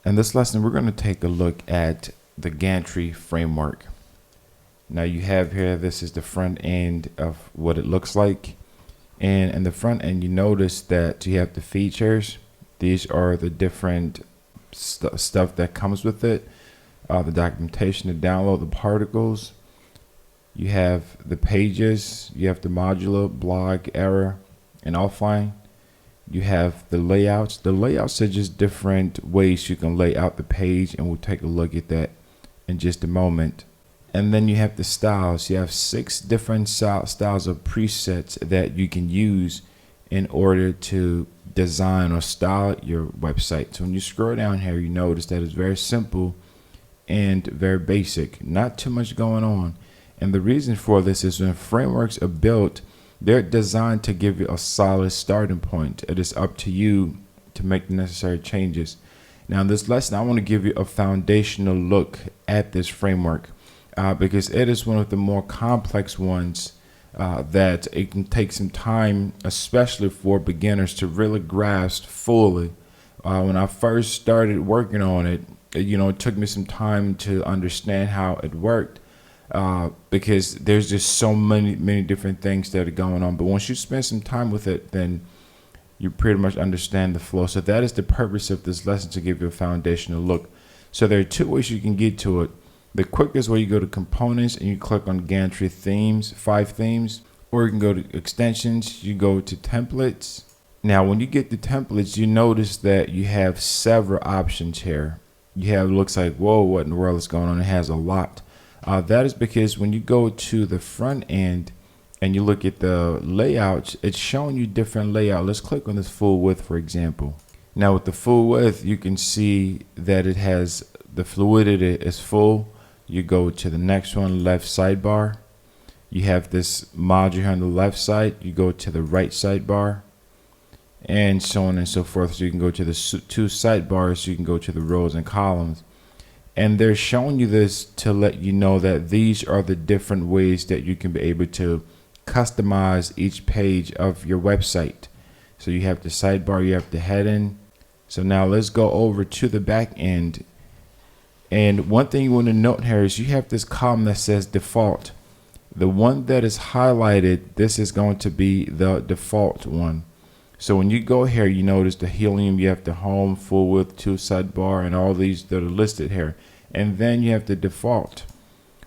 In this lesson, we're going to take a look at the Gantry framework. Now you have here, this is the front end of what it looks like. And in the front end, you notice that you have the features. These are the different stuff that comes with it. The documentation to download the particles. You have the pages, you have the modular, blog, error, and offline. You have the layouts. The layouts are just different ways you can lay out the page, and we'll take a look at that in just a moment. And then you have the styles. You have 6 different styles of presets that you can use in order to design or style your website. So when you scroll down here, you notice that it's very simple and very basic, not too much going on. And the reason for this is when frameworks are built, they're designed to give you a solid starting point. It is up to you to make the necessary changes. Now in this lesson, I want to give you a foundational look at this framework because it is one of the more complex ones that it can take some time, especially for beginners, to really grasp fully. When I first started working on it, it took me some time to understand how it worked. Because there's just so many different things that are going on. But once you spend some time with it, then you pretty much understand the flow. So that is the purpose of this lesson, to give you a foundational look. So there are 2 ways you can get to it. The quickest way, you go to components and you click on Gantry themes, 5 themes, or you can go to extensions, you go to templates. Now when you get the templates, you notice that you have several options here. You have, looks like, whoa, what in the world is going on? It has a lot. That is because when you go to the front end and you look at the layouts, it's showing you different layout. Let's click on this full width, for example. Now with the full width, you can see that it has the fluidity is full. You go to the next one, left sidebar. You have this module here on the left side. You go to the right sidebar, and so on and so forth. So you can go to the 2 sidebars. So you can go to the rows and columns. And they're showing you this to let you know that these are the different ways that you can be able to customize each page of your website. So you have the sidebar, you have the heading. So now let's go over to the back end. And one thing you want to note here is you have this column that says default. The one that is highlighted, this is going to be the default one. So when you go here, you notice the helium, you have the home, full width, 2 sidebar, and all these that are listed here. And then you have the default,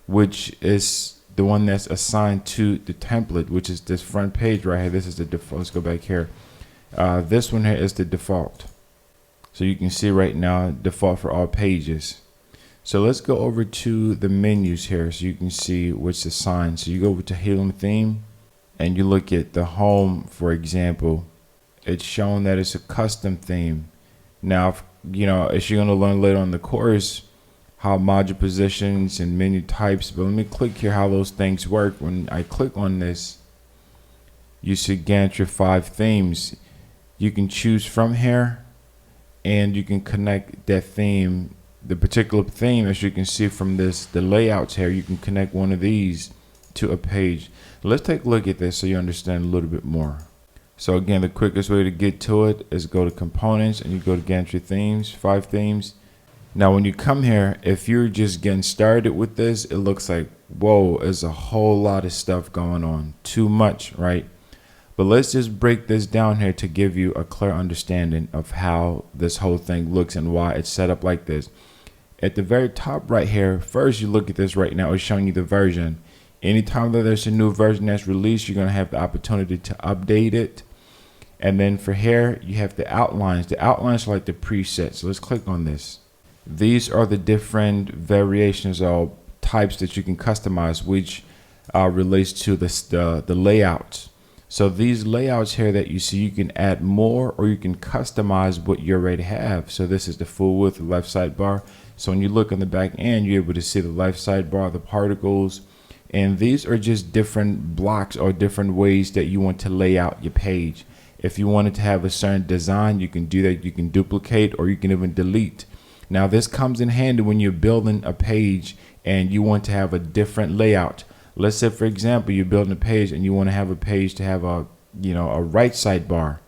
which is the one that's assigned to the template, which is this front page right here. This is the default. Let's go back here. This one here is the default. So you can see right now, default for all pages. So let's go over to the menus here so you can see what's assigned. So you go over to helium theme and you look at the home, for example. It's shown that it's a custom theme. Now, as you're going to learn later on in the course, how module positions and menu types, but let me click here how those things work. When I click on this, you see Gantry 5 themes. You can choose from here and you can connect that theme, the particular theme, as you can see from this, the layouts here, you can connect one of these to a page. Let's take a look at this so you understand a little bit more. So again, the quickest way to get to it is go to components and you go to Gantry themes, 5 themes. Now when you come here, if you're just getting started with this, it looks like, whoa, there's a whole lot of stuff going on. Too much, right? But let's just break this down here to give you a clear understanding of how this whole thing looks and why it's set up like this. At the very top right here, first you look at this right now, it's showing you the version. Anytime that there's a new version that's released, you're going to have the opportunity to update it. And then for here, you have the outlines. The outlines are like the presets. So let's click on this. These are the different variations or types that you can customize, which relates to the layouts. So these layouts here that you see, you can add more or you can customize what you already have. So this is the full width left sidebar. So when you look on the back end, you're able to see the left sidebar, the particles, and these are just different blocks or different ways that you want to lay out your page. If you wanted to have a certain design, you can do that. You can duplicate or you can even delete. Now this comes in handy when you're building a page and you want to have a different layout. Let's say, for example, you're building a page and you want to have a page to have a right sidebar.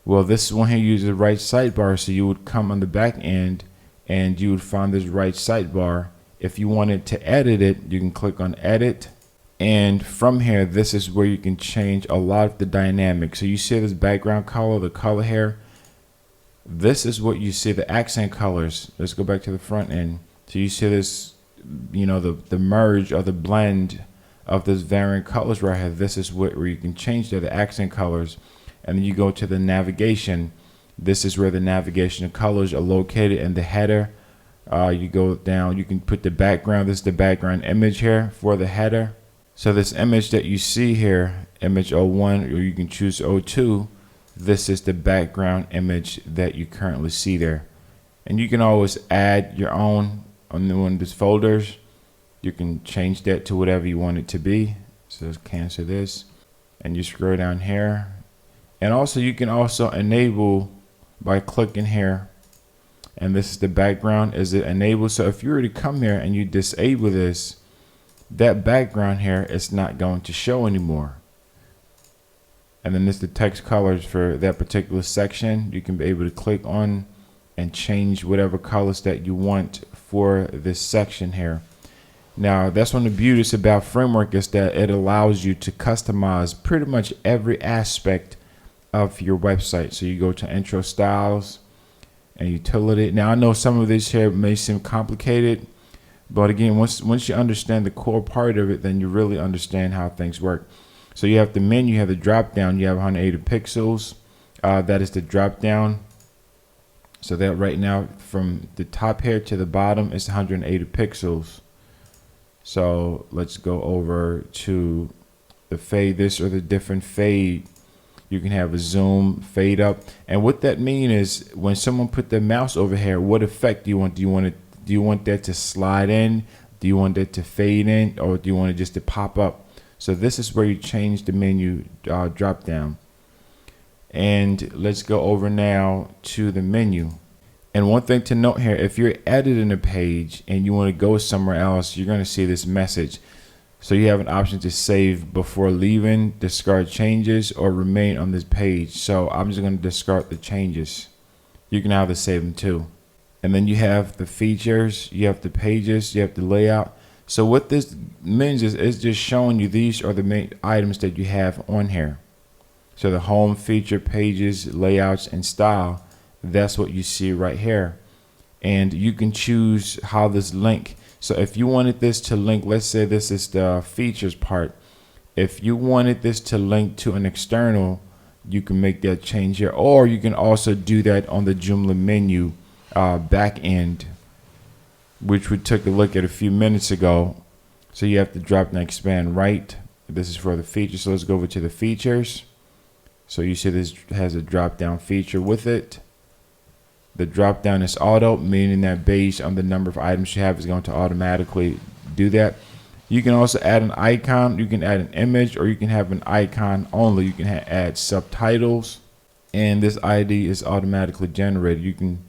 Well, this one here uses a right sidebar, so you would come on the back end and you would find this right sidebar. If you wanted to edit it, you can click on edit. And from here, this is where you can change a lot of the dynamics. So you see this background color, the color here. This is what you see, the accent colors. Let's go back to the front end. So you see this, you know, the merge or the blend of this variant colors right here. This is where you can change the accent colors. And then you go to the navigation. This is where the navigation colors are located in the header. You go down, you can put the background. This is the background image here for the header. So this image that you see here, image 01, or you can choose 02, this is the background image that you currently see there. And you can always add your own on one of these folders. You can change that to whatever you want it to be. So let's cancel this. And you scroll down here. And also you can also enable by clicking here. And this is the background. Is it enabled? So if you were to come here and you disable this, that background here is not going to show anymore. And then this is the text colors for that particular section. You can be able to click on and change whatever colors that you want for this section here. Now, that's one of the beauties about Framework is that it allows you to customize pretty much every aspect of your website. So you go to intro styles and utility. Now, I know some of this here may seem complicated, but again, once you understand the core part of it, then you really understand how things work. So you have the menu, you have the drop down, you have 180 pixels. That is the drop down. So that right now from the top here to the bottom is 180 pixels. So let's go over to the fade, this or the different fade. You can have a zoom, fade up. And what that means is when someone put their mouse over here, what effect do you want? Do you want that to slide in? Do you want that to fade in? Or do you want it just to pop up? So this is where you change the menu drop down. And let's go over now to the menu. And one thing to note here, if you're editing a page and you want to go somewhere else, you're going to see this message. So you have an option to save before leaving, discard changes, or remain on this page. So I'm just going to discard the changes. You can either save them too. And then you have the features, you have the pages, you have the layout. So what this means is it's just showing you these are the main items that you have on here. So the home, feature, pages, layouts, and style, that's what you see right here. And you can choose how this link. So if you wanted this to link, let's say this is the features part. If you wanted this to link to an external, you can make that change here. Or you can also do that on the Joomla menu back end, which we took a look at a few minutes ago. So you have to drop and expand right. This is for the features. So let's go over to the features. So you see this has a drop down feature with it. The drop down is auto, meaning that based on the number of items you have, is going to automatically do that. You can also add an icon, you can add an image, or you can have an icon only. You can add subtitles, and this ID is automatically generated. You can,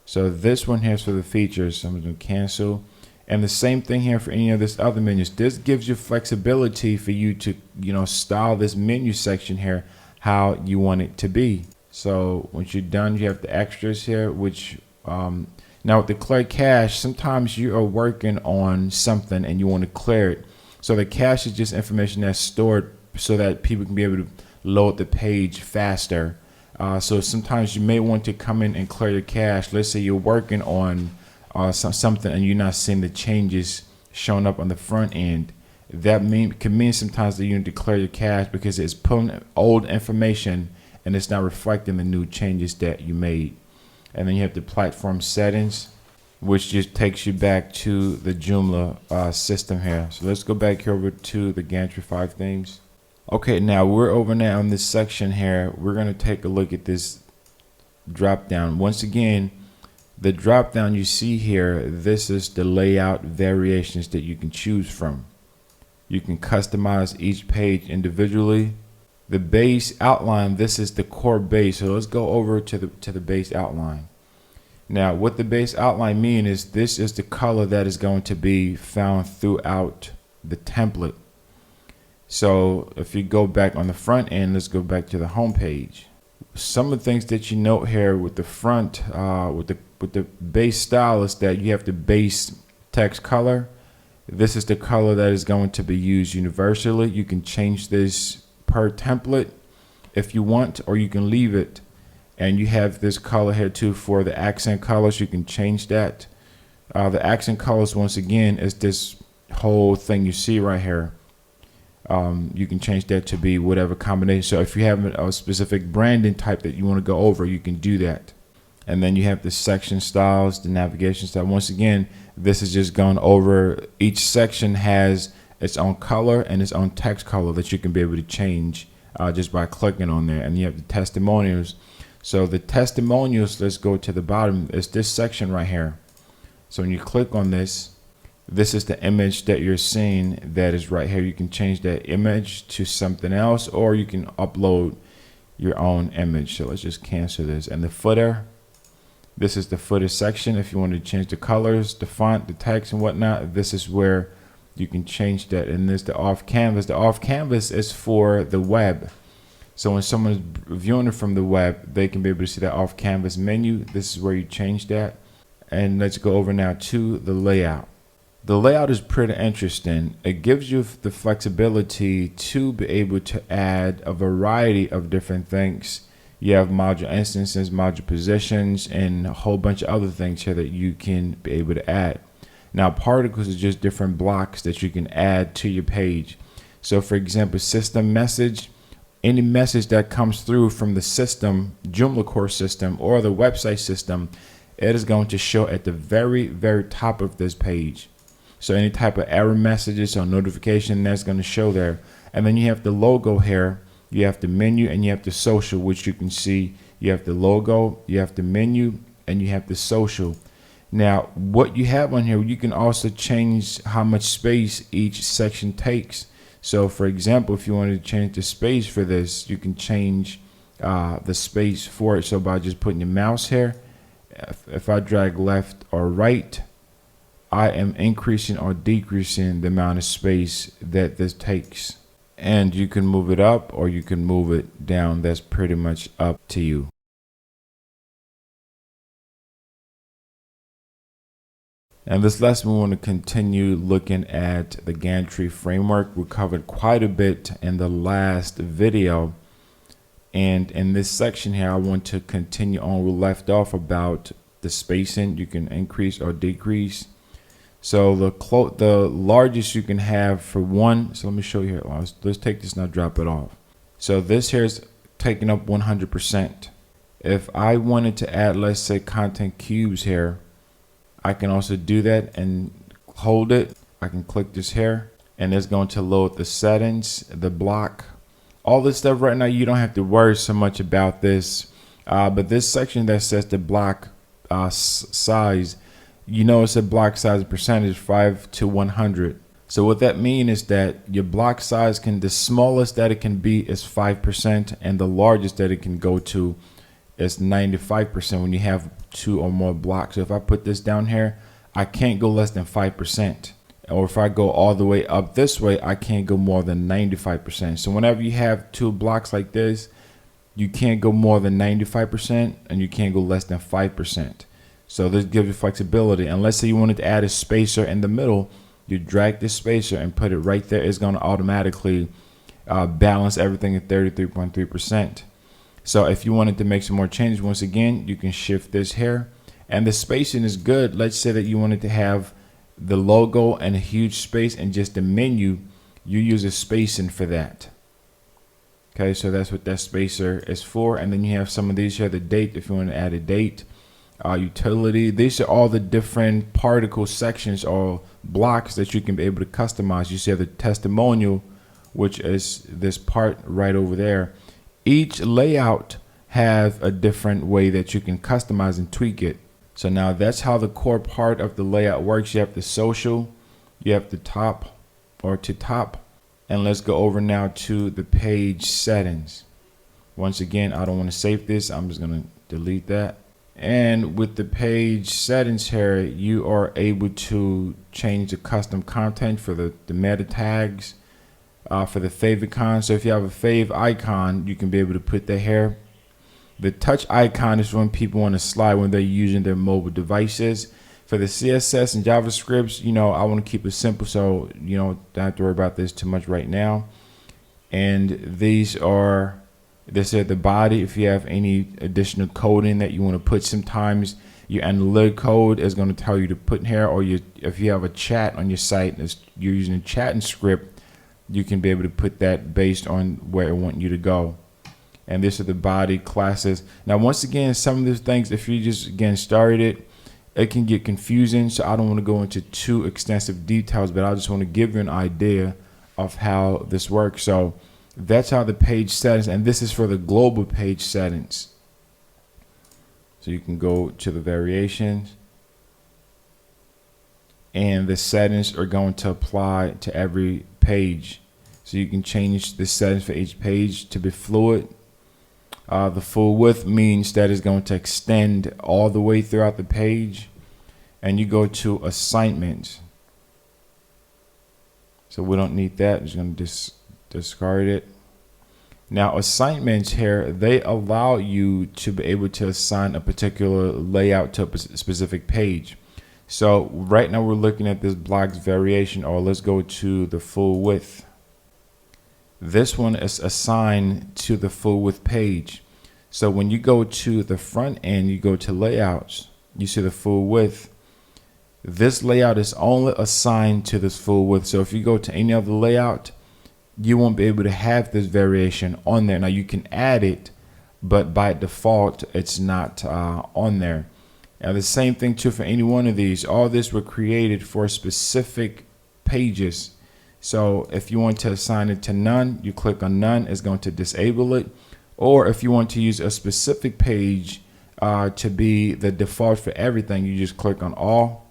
so this one here is for the features. So I'm going to cancel. And the same thing here for any of this other menus. This gives you flexibility for you to, style this menu section here how you want it to be. So once you're done, you have the extras here, which now with the clear cache, sometimes you are working on something and you want to clear it. So the cache is just information that's stored so that people can be able to load the page faster. So sometimes you may want to come in and clear your cache. Let's say you're working on something and you're not seeing the changes showing up on the front end. That can mean sometimes that you need to clear your cache because it's pulling old information and it's not reflecting the new changes that you made. And then you have the platform settings, which just takes you back to the Joomla system here. So let's go back here over to the Gantry 5 themes. Okay, now we're over now in this section here. We're going to take a look at this drop down. Once again, the drop down you see here, this is the layout variations that you can choose from. You can customize each page individually. The base outline, this is the core base. So let's go over to the base outline. Now, what the base outline means is this is the color that is going to be found throughout the template. So if you go back on the front end, let's go back to the home page. some of the things that you note here with the front, with the base style, is that you have the base text color. This is the color that is going to be used universally. You can change this per template if you want, or you can leave it. And you have this color here too for the accent colors. You can change that. The accent colors, once again, is this whole thing you see right here. You can change that to be whatever combination. So if you have a specific branding type that you want to go over, you can do that. And then you have the section styles, the navigation style. Once again, this is just going over, each section has its own color and its own text color that you can be able to change just by clicking on there. And you have the testimonials. So the testimonials, let's go to the bottom. It's this section right here. So when you click on this, this is the image that you're seeing that is right here. You can change that image to something else, or you can upload your own image. So let's just cancel this. And the footer, this is the footer section. If you want to change the colors, the font, the text and whatnot, this is where you can change that. And there's the off canvas. The off canvas is for the web. So when someone is viewing it from the web, they can be able to see that off canvas menu. This is where you change that. And let's go over now to the layout. The layout is pretty interesting. It gives you the flexibility to be able to add a variety of different things. You have module instances, module positions, and a whole bunch of other things here that you can be able to add. Now, particles is just different blocks that you can add to your page. So for example, system message, any message that comes through from the system, Joomla core system, or the website system, it is going to show at the very, very top of this page. So any type of error messages or notification, that's going to show there. And then you have the logo here, you have the menu, and you have the social, which you can see. You have the logo, you have the menu, and you have the social. Now, what you have on here, you can also change how much space each section takes. So for example, if you wanted to change the space for this, you can change the space for it. So by just putting your mouse here, if I drag left or right, I am increasing or decreasing the amount of space that this takes. And you can move it up or you can move it down. That's pretty much up to you. And this lesson, we want to continue looking at the Gantry framework. We covered quite a bit in the last video. And in this section here, I want to continue on. We left off about the spacing. You can increase or decrease. So the largest you can have for one, so let me show you here. Let's take this and I'll drop it off. So this here is taking up 100%. If I wanted to add, let's say, content cubes here, I can also do that and hold it. I can click this here and it's going to load the settings, the block, all this stuff. Right now, you don't have to worry so much about this. But this section that says the block size, you know, it's a block size percentage 5 to 100. So what that means is that your block size can, the smallest that it can be is 5%, and the largest that it can go to is 95% when you have 2 or more blocks. So if I put this down here, I can't go less than 5%. Or if I go all the way up this way, I can't go more than 95%. So whenever you have 2 blocks like this, you can't go more than 95% and you can't go less than 5%. So this gives you flexibility. And let's say you wanted to add a spacer in the middle, you drag this spacer and put it right there. It's going to automatically balance everything at 33.3%. So if you wanted to make some more changes, once again, you can shift this here. And the spacing is good. Let's say that you wanted to have the logo and a huge space and just the menu, you use a spacing for that. Okay, so that's what that spacer is for. And then you have some of these here, the date, if you want to add a date. Utility, these are all the different particle sections or blocks that you can be able to customize. You see the testimonial, which is this part right over there. Each layout has a different way that you can customize and tweak it. So now that's how the core part of the layout works. You have the social, you have the top or to top, and let's go over now to the page settings. Once again, I don't want to save this. I'm just going to delete that. And with the page settings here, you are able to change the custom content for the meta tags, for the favicon. So if you have a fave icon, you can be able to put that here. The touch icon is when people want to slide when they're using their mobile devices. For the CSS and JavaScripts, I want to keep it simple, so don't have to worry about this too much right now. And this is the body. If you have any additional coding that you want to put, sometimes your analytic code is going to tell you to put in here, or if you have a chat on your site, you're using a chatting script, you can be able to put that based on where I want you to go. And this is the body classes. Now, once again, some of these things, if you just started, it can get confusing. So I don't want to go into too extensive details, but I just want to give you an idea of how this works. So that's how the page settings, and this is for the global page settings. So you can go to the variations, and the settings are going to apply to every page. So you can change the settings for each page to be fluid. The full width means that it's going to extend all the way throughout the page. And you go to assignments. So we don't need that. I'm just going to discard it. Now, assignments here, they allow you to be able to assign a particular layout to a specific page. So right now we're looking at this blocks variation, or let's go to the full width. This one is assigned to the full width page. So when you go to the front end, you go to layouts, you see the full width. This layout is only assigned to this full width. So if you go to any other layout, you won't be able to have this variation on there. Now you can add it, but by default, it's not on there. Now the same thing too for any one of these. All this were created for specific pages. So if you want to assign it to none, you click on none, it's going to disable it. Or if you want to use a specific page to be the default for everything, you just click on all,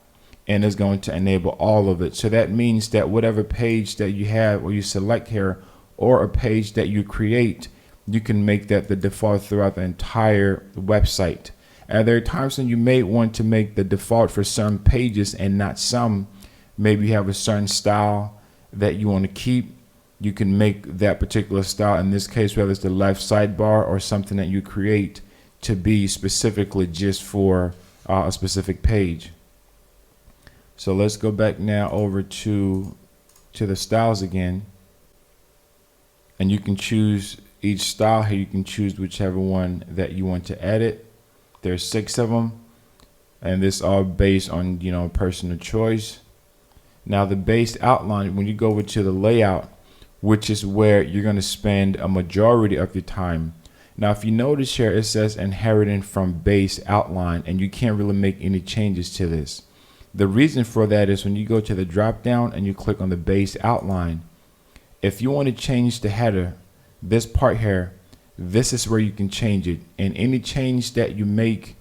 and it's going to enable all of it. So that means that whatever page that you have or you select here, or a page that you create, you can make that the default throughout the entire website. And there are times when you may want to make the default for some pages and not some. Maybe you have a certain style that you want to keep. You can make that particular style, in this case, whether it's the left sidebar or something that you create, to be specifically just for a specific page. So let's go back now over to the styles again, and you can choose each style here. You can choose whichever one that you want to edit. There's 6 of them, and this all based on personal choice. Now the base outline, when you go over to the layout, which is where you're going to spend a majority of your time. Now if you notice here, it says inheriting from base outline, and you can't really make any changes to this. The reason for that is when you go to the drop down and you click on the base outline, if you want to change the header, this part here, this is where you can change it, and any change that you make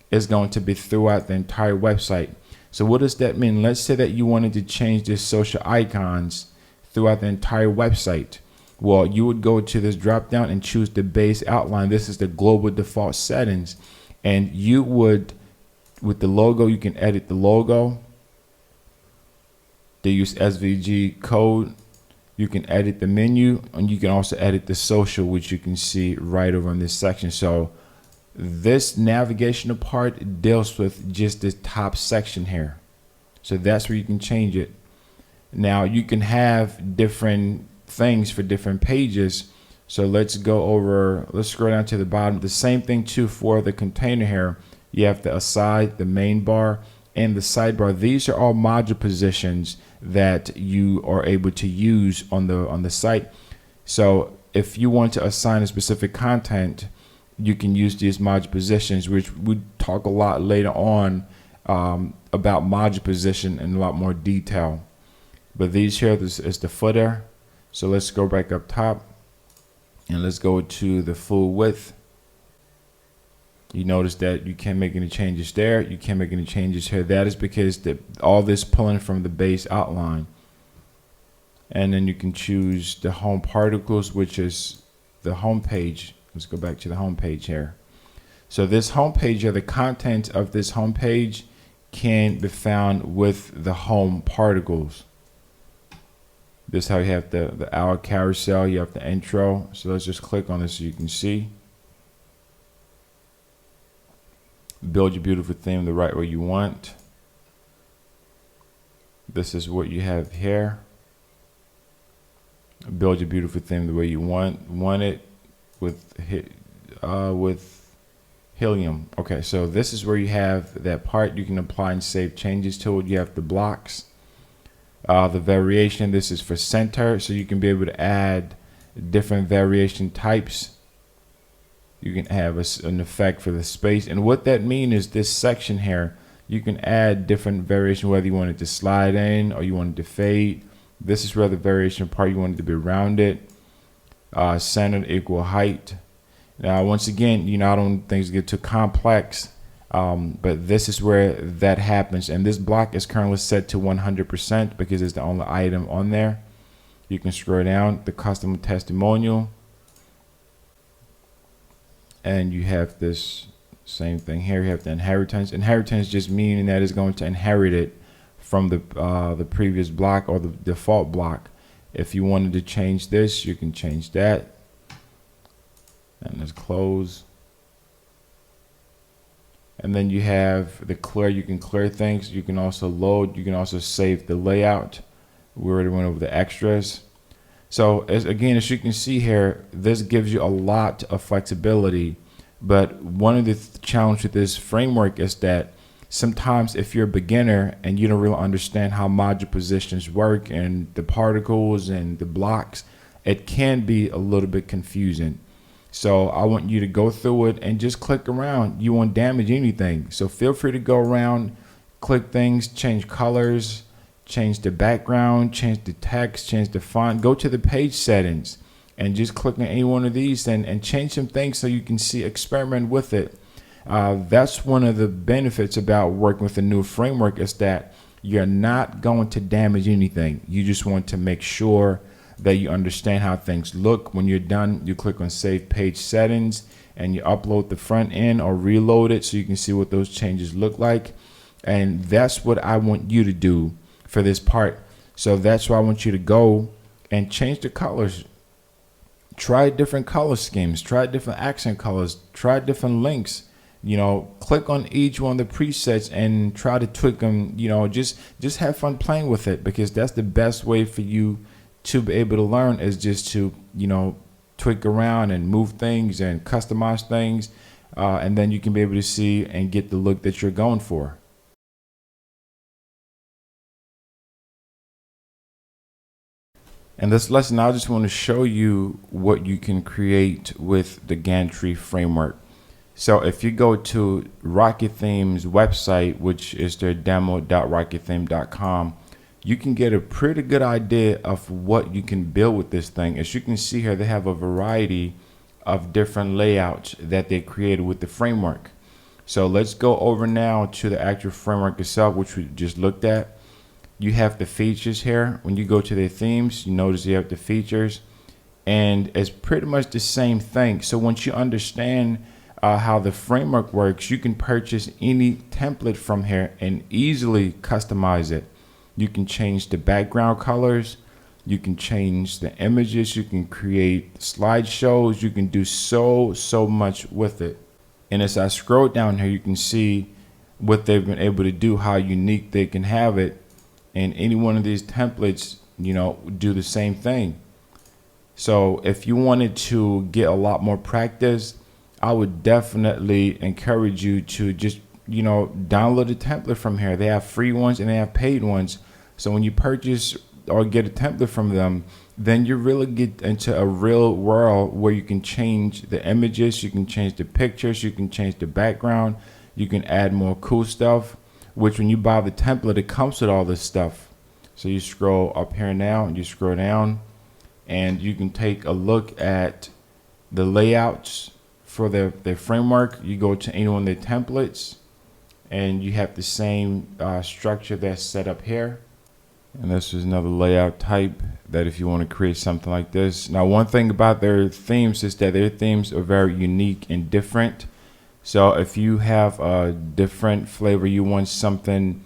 is going to be throughout the entire website. So what does that mean? Let's say that you wanted to change the social icons throughout the entire website. Well, you would go to this drop down and choose the base outline. This is the global default settings, and you would, with the logo, you can edit the logo. They use SVG code. You can edit the menu, and you can also edit the social, which you can see right over in this section. So this navigational part deals with just this top section here. So that's where you can change it. Now you can have different things for different pages. So let's scroll down to the bottom. The same thing too for the container here. You have the aside, the main bar, and the sidebar. These are all module positions that you are able to use on the site. So if you want to assign a specific content, you can use these module positions, which we talk a lot later on about module position in a lot more detail. But these here, this is the footer. So let's go back up top and let's go to the full width. You notice that you can't make any changes there. You can't make any changes here. That is because all this pulling from the base outline. And then you can choose the home particles, which is the home page. Let's go back to the home page here. So this home page here, the content of this home page can be found with the home particles. This is how you have the our carousel, you have the intro. So let's just click on this so you can see. build your beautiful theme the right way you want. This is what you have here. Build your beautiful theme the way you want it with helium. Okay, so this is where you have that part. You can apply and save changes to it. You have the blocks, the variation. This is for center, so you can be able to add different variation types. You can have an effect for the space, and what that means is this section here, you can add different variation, whether you want it to slide in or you want it to fade. This is where the variation part, you want it to be rounded, centered, equal height. Now, once again, I don't want things to get too complex, but this is where that happens. And this block is currently set to 100% because it's the only item on there. You can scroll down the custom testimonial, and you have this same thing here. You have the inheritance. Inheritance just meaning that it's going to inherit it from the previous block or the default block. If you wanted to change this, you can change that. And let's close. And then you have the clear. You can clear things. You can also load. You can also save the layout. We already went over the extras. So as you can see here, this gives you a lot of flexibility. But one of the challenges with this framework is that sometimes if you're a beginner and you don't really understand how module positions work and the particles and the blocks, it can be a little bit confusing. So I want you to go through it and just click around. You won't damage anything. So feel free to go around, click things, change colors, change the background, change the text, change the font, go to the page settings and just click on any one of these and change some things so you can see, experiment with it. That's one of the benefits about working with a new framework is that you're not going to damage anything. You just want to make sure that you understand how things look. When you're done, you click on Save Page Settings and you upload the front end or reload it so you can see what those changes look like. And that's what I want you to do for this part. So that's why I want you to go and change the colors. Try different color schemes, try different accent colors, try different links. Click on each one of the presets and try to tweak them. Just have fun playing with it, because that's the best way for you to be able to learn, is just to tweak around and move things and customize things, and then you can be able to see and get the look that you're going for. In this lesson, I just want to show you what you can create with the Gantry framework. So if you go to Rocket Theme's website, which is their demo.rockettheme.com, you can get a pretty good idea of what you can build with this thing. As you can see here, they have a variety of different layouts that they created with the framework. So let's go over now to the actual framework itself, which we just looked at. You have the features here. When you go to their themes, you notice you have the features, and it's pretty much the same thing. So once you understand how the framework works, you can purchase any template from here and easily customize it. You can change the background colors, you can change the images, you can create slideshows, you can do so much with it. And as I scroll down here, you can see what they've been able to do, how unique they can have it. And any one of these templates, do the same thing. So if you wanted to get a lot more practice, I would definitely encourage you to just, download a template from here. They have free ones and they have paid ones. So when you purchase or get a template from them, then you really get into a real world where you can change the images, you can change the pictures, you can change the background, you can add more cool stuff, which when you buy the template, it comes with all this stuff. So you scroll up here now and you scroll down and you can take a look at the layouts for their framework. You go to any one of their templates and you have the same structure that's set up here. And this is another layout type that if you want to create something like this. Now, one thing about their themes is that their themes are very unique and different. So if you have a different flavor, you want something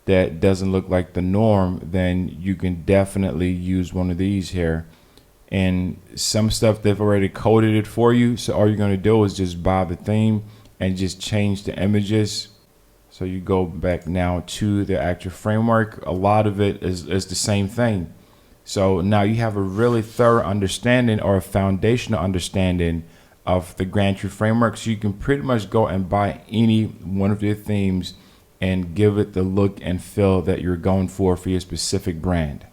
that doesn't look like the norm, then you can definitely use one of these here. And some stuff they've already coded it for you. So all you're going to do is just buy the theme and just change the images. So you go back now to the actual framework. A lot of it is the same thing. So now you have a really thorough understanding or a foundational understanding of the Gantry framework. So you can pretty much go and buy any one of their themes and give it the look and feel that you're going for your specific brand.